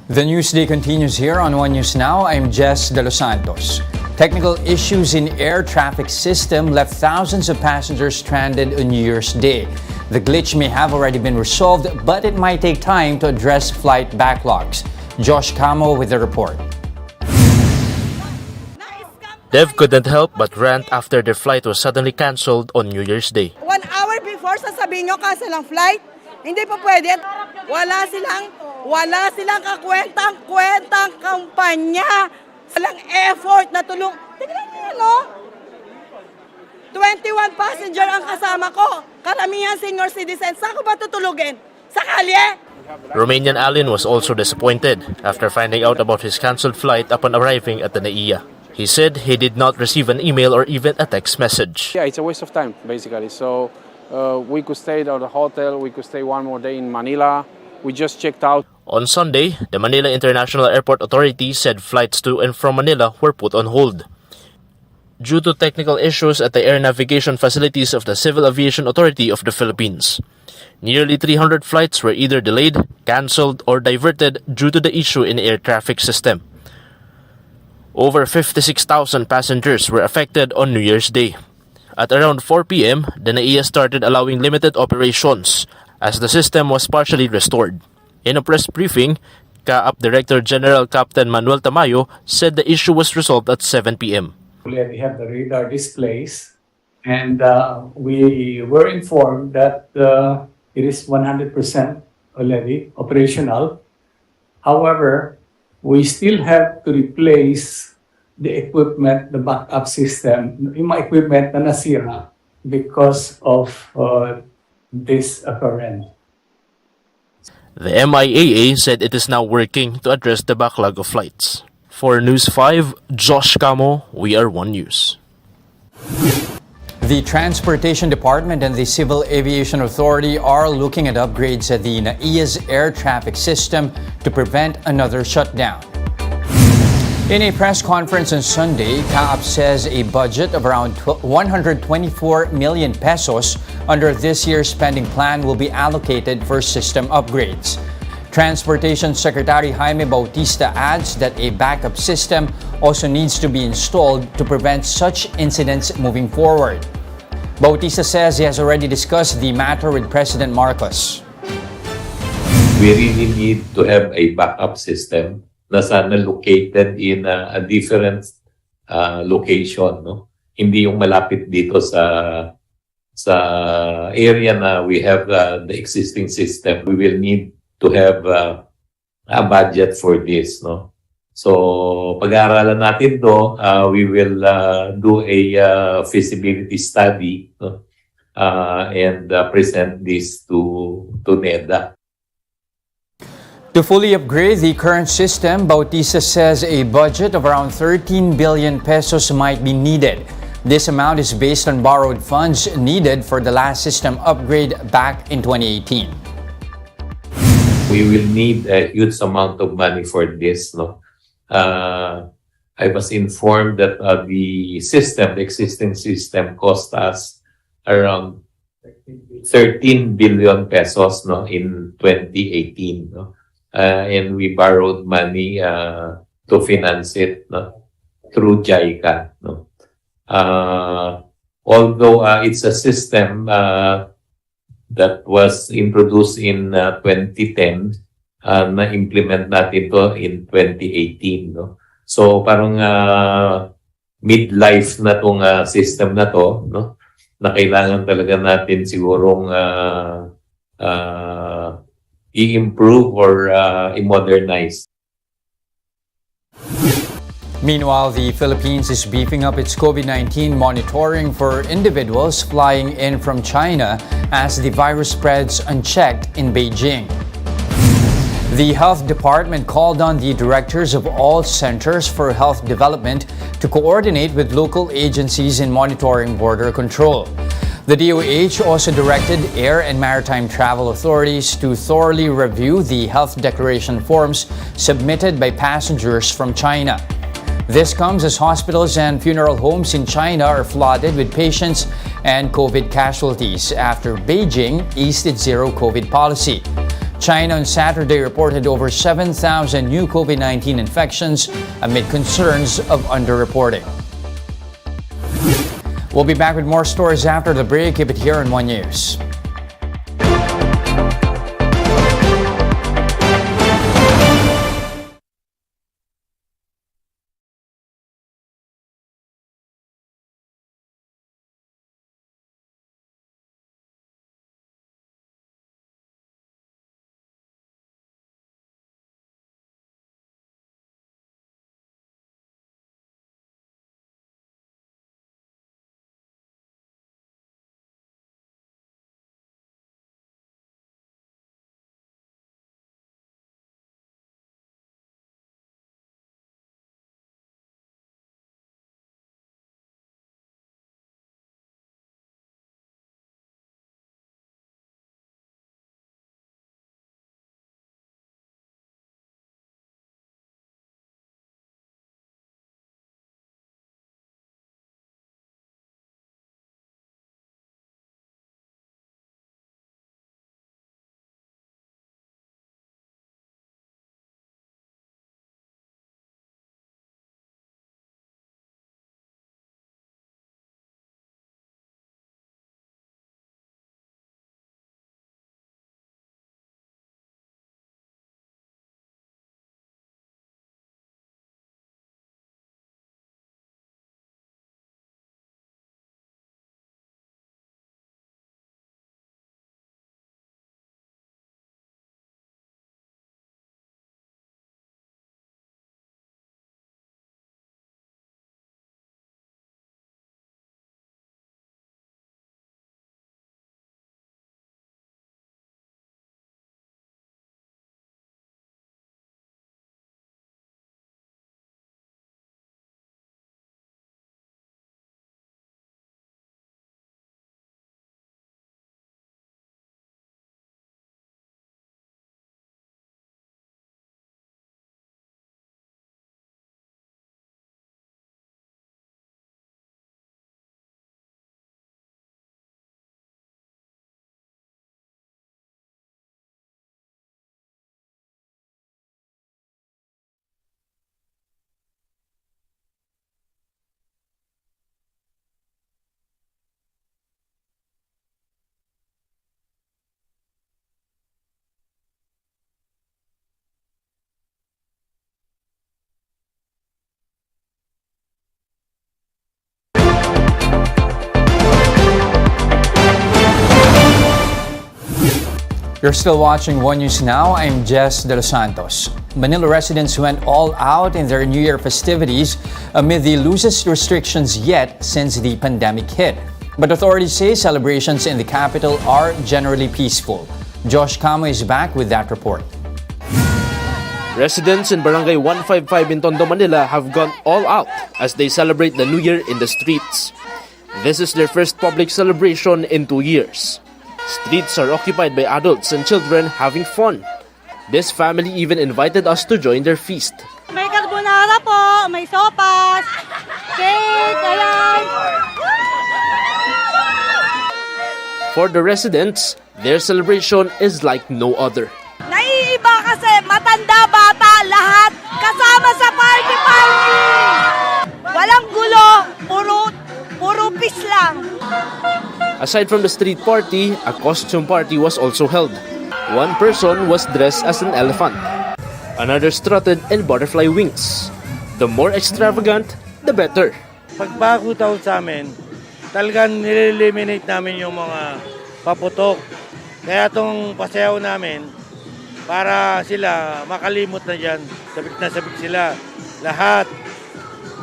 The Newsday continues here on One News Now. I'm Jess De Los Santos. Technical issues in air traffic system left thousands of passengers stranded on New Year's Day. The glitch may have already been resolved, but it might take time to address flight backlogs. Josh Camo with the report. Dev couldn't help but rant after their flight was suddenly cancelled on New Year's Day. 1 hour before sasabihin nyo cancel ang flight, hindi pa pwede. Wala silang kakwentang kampanya. Walang effort na tulong. Tignan niyo, no? 21 passenger ang kasama ko. Karamihan senior citizens. Saan ko ba tutulugin? Sa kalye? Romanian Alin was also disappointed after finding out about his cancelled flight upon arriving at the NAIA. He said he did not receive an email or even a text message. Yeah, it's a waste of time, basically. So we could stay at the hotel, we could stay one more day in Manila. We just checked out. On Sunday, the Manila International Airport Authority said flights to and from Manila were put on hold. Due to technical issues at the air navigation facilities of the Civil Aviation Authority of the Philippines, nearly 300 flights were either delayed, cancelled, or diverted due to the issue in the air traffic system. Over 56,000 passengers were affected on New Year's Day. At around 4 p.m., the NAIA started allowing limited operations as the system was partially restored. In a press briefing, CAAP Director General Captain Manuel Tamayo said the issue was resolved at 7 p.m. We have the radar displays, and we were informed that it is 100% already operational. However, we still have to replace the equipment, the backup system, yung mga equipment na nasira because of this occurrence. The MIAA said it is now working to address the backlog of flights. For News 5, Josh Camo, we are One News. The Transportation Department and the Civil Aviation Authority are looking at upgrades at the NAIA's air traffic system to prevent another shutdown. In a press conference on Sunday, CAAP says a budget of around 124 million pesos under this year's spending plan will be allocated for system upgrades. Transportation Secretary Jaime Bautista adds that a backup system also needs to be installed to prevent such incidents moving forward. Bautista says he has already discussed the matter with President Marcos. We really need to have a backup system na sana located in a different location, no? Hindi yung malapit dito sa area na we have the existing system. We will need to have a budget for this, no? So pag-aaralan natin to, we will do a feasibility study, no? And present this to NEDA. To fully upgrade the current system, Bautista says a budget of around 13 billion pesos might be needed. This amount is based on borrowed funds needed for the last system upgrade back in 2018. We will need a huge amount of money for this, no? I was informed that the existing system cost us around 13 billion pesos, no, in 2018, no? And we borrowed money to finance it, no, through JICA, no. Although it's a system that was introduced in 2010, na-implement natin to in 2018, no. So parang midlife na tong system na to, no, na kailangan talaga natin sigurong i-improve or i-modernize. Meanwhile, the Philippines is beefing up its COVID-19 monitoring for individuals flying in from China as the virus spreads unchecked in Beijing. The Health Department called on the directors of all centers for health development to coordinate with local agencies in monitoring border control. The DOH also directed air and maritime travel authorities to thoroughly review the health declaration forms submitted by passengers from China. This comes as hospitals and funeral homes in China are flooded with patients and COVID casualties after Beijing eased its zero COVID policy. China on Saturday reported over 7,000 new COVID-19 infections amid concerns of underreporting. We'll be back with more stories after the break. Keep it here on One News. You're still watching One News Now. I'm Jess De Los Santos. Manila residents went all out in their New Year festivities amid the loosest restrictions yet since the pandemic hit. But authorities say celebrations in the capital are generally peaceful. Josh Camo is back with that report. Residents in Barangay 155 in Tondo, Manila have gone all out as they celebrate the New Year in the streets. This is their first public celebration in 2 years. Streets are occupied by adults and children having fun. This family even invited us to join their feast. May carbonara po, may sopas, cake, ayan. For the residents, their celebration is like no other. Naiiba kasi matanda, bata, lahat kasama sa party. Walang gulo, puro peace lang. Aside from the street party, a costume party was also held. One person was dressed as an elephant. Another strutted in butterfly wings. The more extravagant, the better. Pagbago taon sa amin, talagang nileliminate namin yung mga paputok. Kaya itong pasayaw namin, para sila makalimot na dyan. Sabik sila. Lahat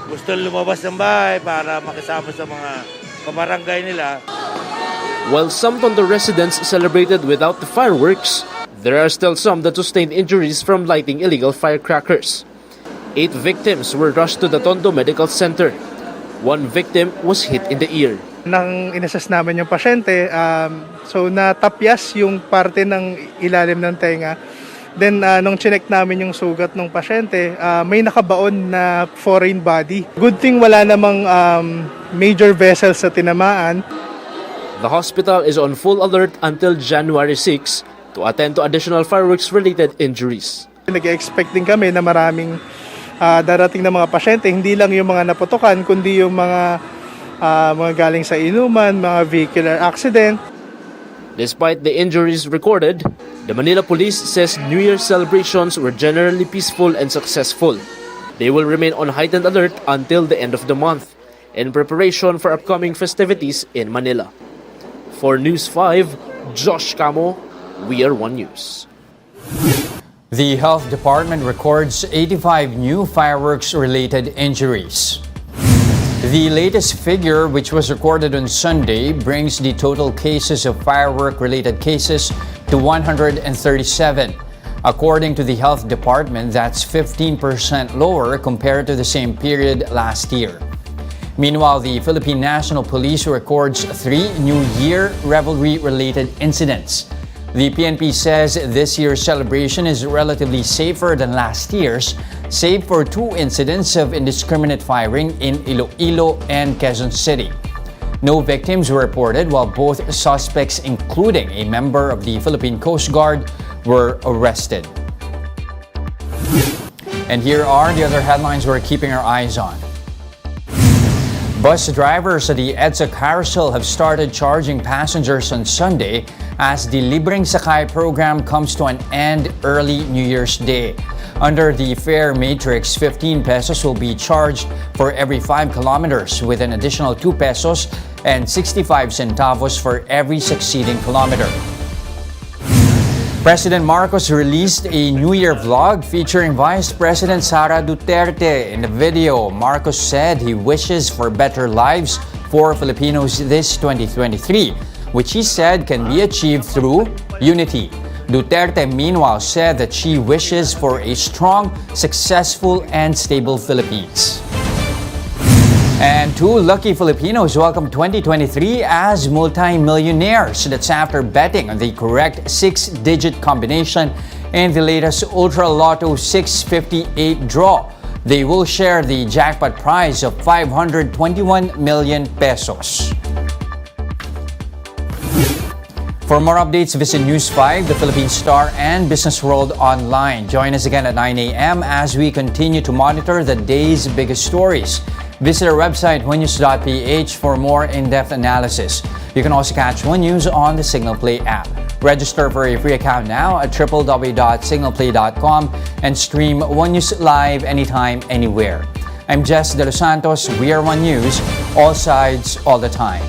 gusto lumabas ng bahay para makisama sa mga kabarangay nila. While some Tondo residents celebrated without the fireworks, there are still some that sustained injuries from lighting illegal firecrackers. 8 victims were rushed to the Tondo Medical Center. One victim was hit in the ear. Nang inassess namin yung pasyente, so natapyas yung parte ng ilalim ng tenga. Then nung chinek namin yung sugat ng pasyente, may nakabaon na foreign body. Good thing wala namang major vessels sa tinamaan. The hospital is on full alert until January 6 to attend to additional fireworks-related injuries. Nag-expect din kami na maraming darating na mga pasyente, hindi lang yung mga naputukan, kundi yung mga galing sa inuman, mga vehicular accident. Despite the injuries recorded, the Manila Police says New Year's celebrations were generally peaceful and successful. They will remain on heightened alert until the end of the month, in preparation for upcoming festivities in Manila. For News 5, Josh Camo, We Are One News. The Health Department records 85 new fireworks-related injuries. The latest figure, which was recorded on Sunday, brings the total cases of firework-related cases to 137. According to the Health Department, that's 15% lower compared to the same period last year. Meanwhile, the Philippine National Police records 3 New Year revelry-related incidents. The PNP says this year's celebration is relatively safer than last year's, save for 2 incidents of indiscriminate firing in Iloilo and Quezon City. No victims were reported, while both suspects, including a member of the Philippine Coast Guard, were arrested. And here are the other headlines we're keeping our eyes on. Bus drivers at the EDSA Carousel have started charging passengers on Sunday as the Libreng Sakay program comes to an end early New Year's Day. Under the fare matrix, 15 pesos will be charged for every 5 kilometers, with an additional 2 pesos and 65 centavos for every succeeding kilometer. President Marcos released a New Year vlog featuring Vice President Sara Duterte. In the video, Marcos said he wishes for better lives for Filipinos this 2023, which he said can be achieved through unity. Duterte, meanwhile, said that she wishes for a strong, successful, and stable Philippines. And 2 lucky Filipinos welcome 2023 as multi-millionaires. That's after betting on the correct 6-digit combination in the latest Ultra Lotto 658 draw. They will share the jackpot prize of 521 million pesos. For more updates, visit News 5, the Philippine Star, and Business World online. Join us again at 9 a.m. as we continue to monitor the day's biggest stories. Visit our website, onenews.ph, for more in-depth analysis. You can also catch One News on the Signal Play app. Register for a free account now at www.signalplay.com and stream One News live anytime, anywhere. I'm Jess De Los Santos. We are One News, all sides, all the time.